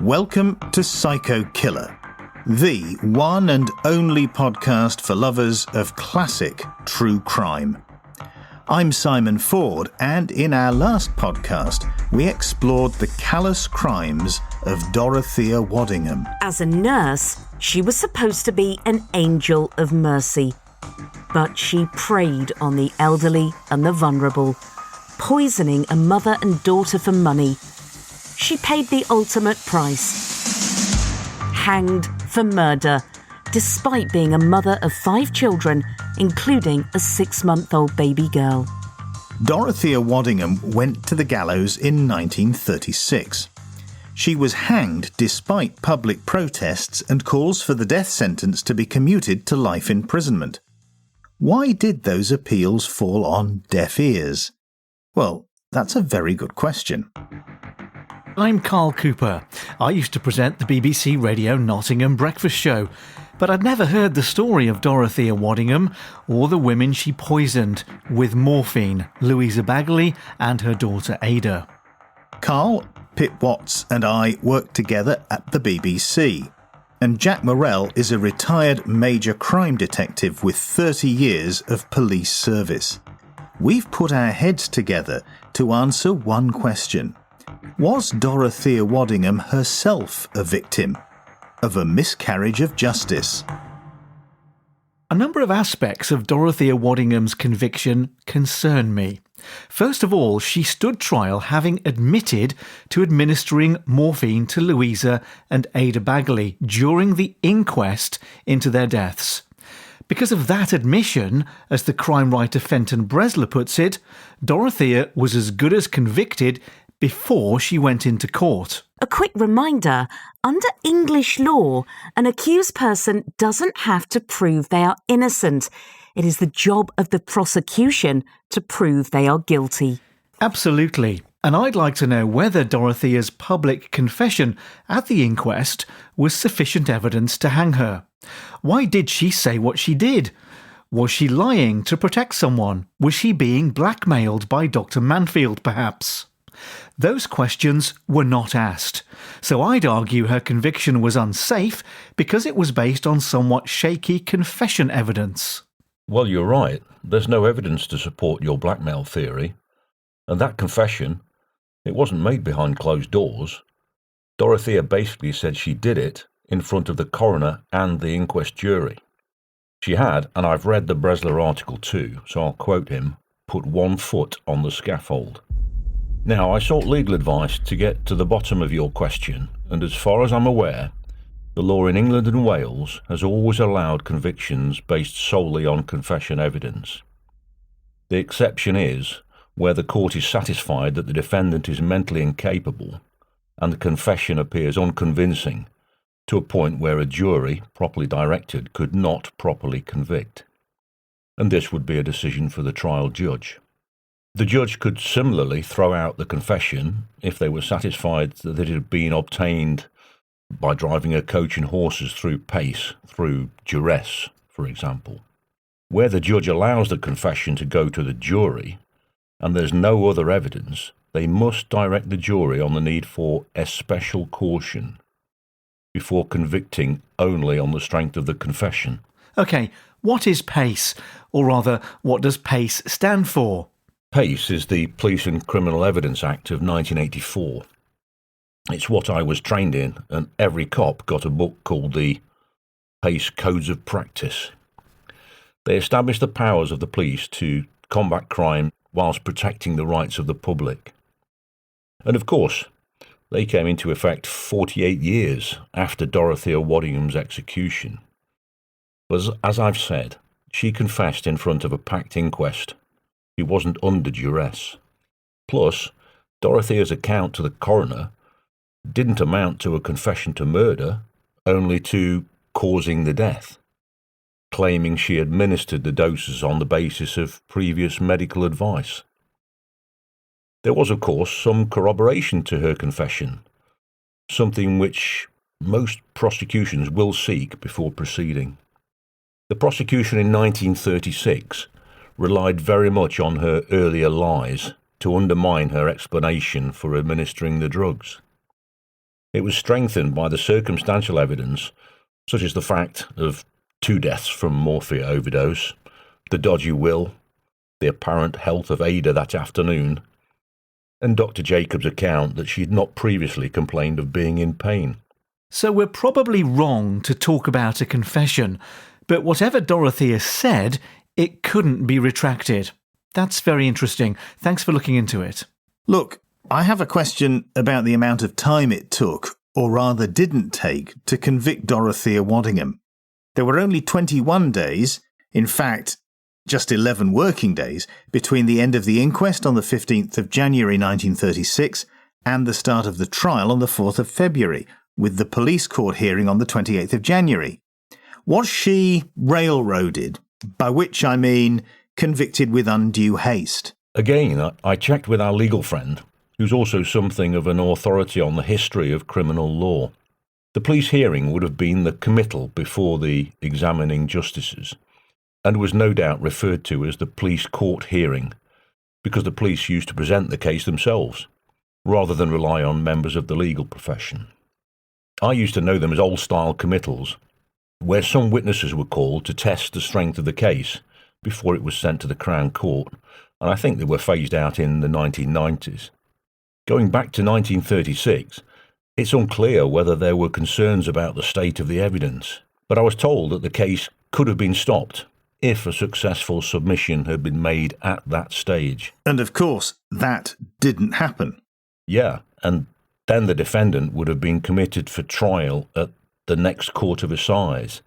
Welcome to Psycho Killer, the one and only podcast for lovers of classic true crime. I'm Simon Ford, and in our last podcast, we explored the callous crimes of Dorothea Waddingham. As a nurse, she was supposed to be an angel of mercy, but she preyed on the elderly and the vulnerable, poisoning a mother and daughter for money. She paid the ultimate price. Hanged for murder, despite being a mother of 5 children, including a 6-month-old baby girl. Dorothea Waddingham went to the gallows in 1936. She was hanged despite public protests and calls for the death sentence to be commuted to life imprisonment. Why did those appeals fall on deaf ears? Well, that's a very good question. I'm Carl Cooper. I used to present the BBC Radio Nottingham breakfast show, but I'd never heard the story of Dorthea Waddingham or the women she poisoned with morphine, Louisa-Baguley and her daughter Ada. Carl, Pip Watts and I worked together at the BBC, and Jack Morrell is a retired major crime detective with 30 years of police service. We've put our heads together to answer one question. Was Dorothea Waddingham herself a victim of a miscarriage of justice? A number of aspects of Dorothea Waddingham's conviction concern me. First of all, she stood trial having admitted to administering morphine to Louisa and Ada-Baguley during the inquest into their deaths. Because of that admission, as the crime writer Fenton Bresler puts it, Dorothea was as good as convicted before she went into court. A quick reminder, under English law, an accused person doesn't have to prove they are innocent. It is the job of the prosecution to prove they are guilty. Absolutely. And I'd like to know whether Dorothea's public confession at the inquest was sufficient evidence to hang her. Why did she say what she did? Was she lying to protect someone? Was she being blackmailed by Dr. Manfield, perhaps? Those questions were not asked, so I'd argue her conviction was unsafe because it was based on somewhat shaky confession evidence. Well, you're right. There's no evidence to support your blackmail theory. And that confession, it wasn't made behind closed doors. Dorothea basically said she did it in front of the coroner and the inquest jury. She had, and I've read the Bresler article too, so I'll quote him, put one foot on the scaffold. Now, I sought legal advice to get to the bottom of your question, and as far as I'm aware, the law in England and Wales has always allowed convictions based solely on confession evidence. The exception is where the court is satisfied that the defendant is mentally incapable and the confession appears unconvincing to a point where a jury, properly directed, could not properly convict. And this would be a decision for the trial judge. The judge could similarly throw out the confession if they were satisfied that it had been obtained by driving a coach and horses through pace, through duress, for example. Where the judge allows the confession to go to the jury, and there's no other evidence, they must direct the jury on the need for especial caution before convicting only on the strength of the confession. OK, what is PACE? Or rather, what does PACE stand for? PACE is the Police and Criminal Evidence Act of 1984. It's what I was trained in, and every cop got a book called the PACE Codes of Practice. They establish the powers of the police to combat crime whilst protecting the rights of the public. And of course, they came into effect 48 years after Dorothea Waddingham's execution. But as I've said, she confessed in front of a packed inquest. He wasn't under duress. Plus, Dorothea's account to the coroner didn't amount to a confession to murder, only to causing the death, claiming she administered the doses on the basis of previous medical advice. There was, of course, some corroboration to her confession, something which most prosecutions will seek before proceeding. The prosecution in 1936 relied very much on her earlier lies to undermine her explanation for administering the drugs. It was strengthened by the circumstantial evidence, such as the fact of 2 deaths from morphia overdose, the dodgy will, the apparent health of Ada that afternoon, and Dr. Jacobs' account that she had not previously complained of being in pain. So we're probably wrong to talk about a confession, but whatever Dorothea said, it couldn't be retracted. That's very interesting. Thanks for looking into it. Look, I have a question about the amount of time it took, or rather didn't take, to convict Dorothea Waddingham. There were only 21 days, in fact, just 11 working days, between the end of the inquest on the 15th of January 1936 and the start of the trial on the 4th of February, with the police court hearing on the 28th of January. Was she railroaded, by which I mean convicted with undue haste? Again, I checked with our legal friend, who's also something of an authority on the history of criminal law. The police hearing would have been the committal before the examining justices, and was no doubt referred to as the police court hearing, because the police used to present the case themselves, rather than rely on members of the legal profession. I used to know them as old-style committals, where some witnesses were called to test the strength of the case before it was sent to the Crown Court, and I think they were phased out in the 1990s. Going back to 1936, it's unclear whether there were concerns about the state of the evidence, but I was told that the case could have been stopped if a successful submission had been made at that stage. And of course, that didn't happen. Yeah, and then the defendant would have been committed for trial at the next court of assize.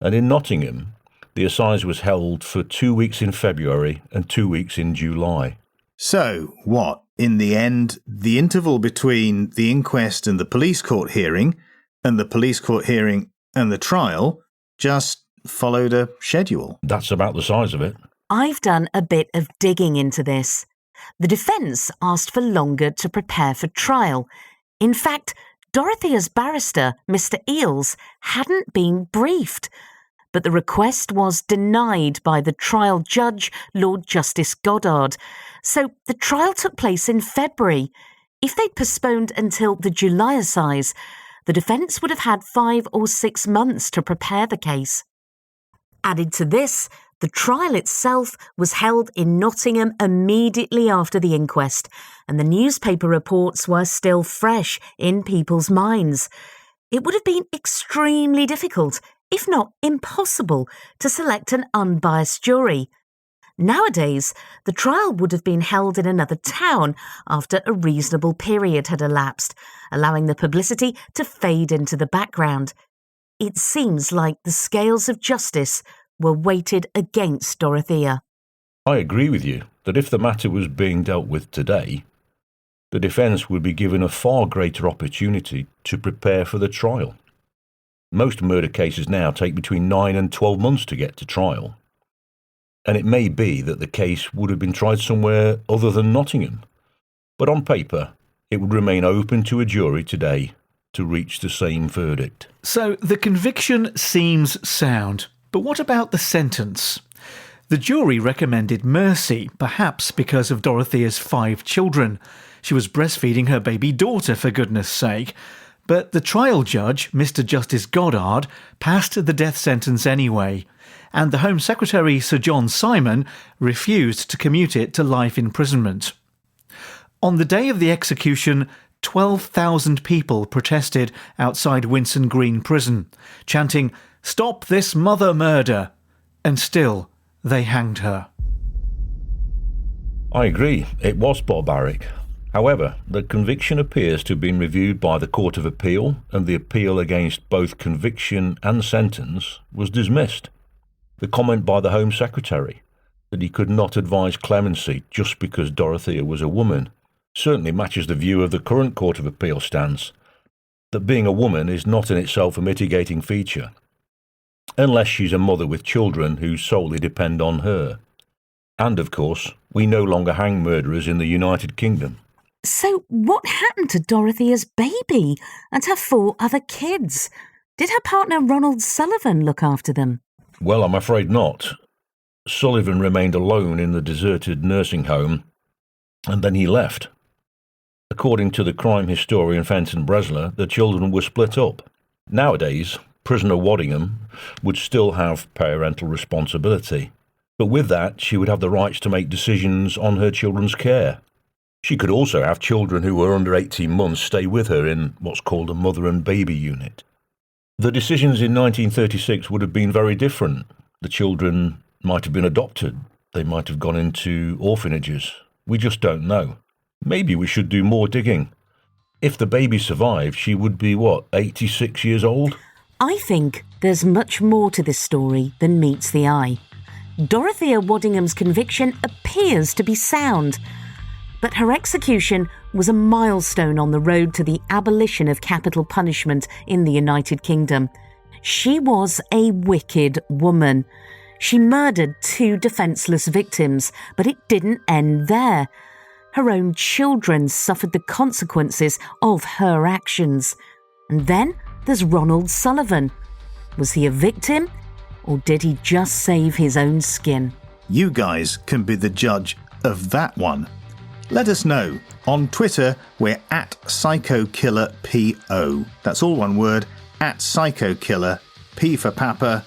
And in Nottingham, the assize was held for 2 weeks in February and 2 weeks in July. So, what? In the end, the interval between the inquest and the police court hearing, and the police court hearing and the trial, just followed a schedule. That's about the size of it. I've done a bit of digging into this. The defence asked for longer to prepare for trial. In fact, Dorothea's barrister, Mr. Eales, hadn't been briefed. But the request was denied by the trial judge, Lord Justice Goddard. So the trial took place in February. If they'd postponed until the July assize, the defence would have had 5 or 6 months to prepare the case. Added to this, the trial itself was held in Nottingham immediately after the inquest, and the newspaper reports were still fresh in people's minds. It would have been extremely difficult, if not impossible, to select an unbiased jury. Nowadays, the trial would have been held in another town after a reasonable period had elapsed, allowing the publicity to fade into the background. It seems like the scales of justice were weighted against Dorothea. I agree with you that if the matter was being dealt with today, the defence would be given a far greater opportunity to prepare for the trial. Most murder cases now take between 9 and 12 months to get to trial, and it may be that the case would have been tried somewhere other than Nottingham, but on paper it would remain open to a jury today to reach the same verdict. So the conviction seems sound, but what about the sentence? The jury recommended mercy, perhaps because of Dorothea's 5 children. She was breastfeeding her baby daughter, for goodness sake. But the trial judge, Mr. Justice Goddard, passed the death sentence anyway, and the Home Secretary, Sir John Simon, refused to commute it to life imprisonment. On the day of the execution, 12,000 people protested outside Winson Green Prison, chanting, "Stop this mother murder!" And still, they hanged her. I agree, it was barbaric. However, the conviction appears to have been reviewed by the Court of Appeal, and the appeal against both conviction and sentence was dismissed. The comment by the Home Secretary that he could not advise clemency just because Dorothea was a woman certainly matches the view of the current Court of Appeal stance, that being a woman is not in itself a mitigating feature, unless she's a mother with children who solely depend on her. And, of course, we no longer hang murderers in the United Kingdom. So what happened to Dorothea's baby and her 4 other kids? Did her partner Ronald Sullivan look after them? Well, I'm afraid not. Sullivan remained alone in the deserted nursing home, and then he left. According to the crime historian Fenton Bresler, the children were split up. Nowadays, prisoner Waddingham would still have parental responsibility, but with that she would have the rights to make decisions on her children's care. She could also have children who were under 18 months stay with her in what's called a mother and baby unit. The decisions in 1936 would have been very different. The children might have been adopted. They might have gone into orphanages. We just don't know. Maybe we should do more digging. If the baby survived, she would be, 86 years old? I think there's much more to this story than meets the eye. Dorothea Waddingham's conviction appears to be sound, but her execution was a milestone on the road to the abolition of capital punishment in the United Kingdom. She was a wicked woman. She murdered 2 defenceless victims, but it didn't end there. Her own children suffered the consequences of her actions. And then there's Ronald Sullivan. Was he a victim, or did he just save his own skin? You guys can be the judge of that one. Let us know. On Twitter, we're at PsychoKillerPO. That's all one word, at PsychoKiller, P for Papa,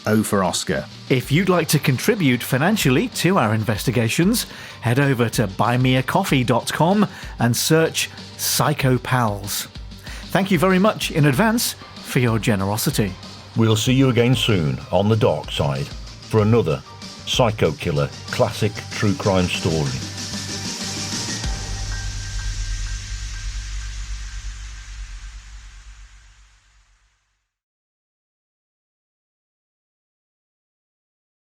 O for Oscar. If you'd like to contribute financially to our investigations, head over to buymeacoffee.com and search Psychopals. Thank you very much in advance for your generosity. We'll see you again soon on the dark side for another Psycho Killer classic true crime story.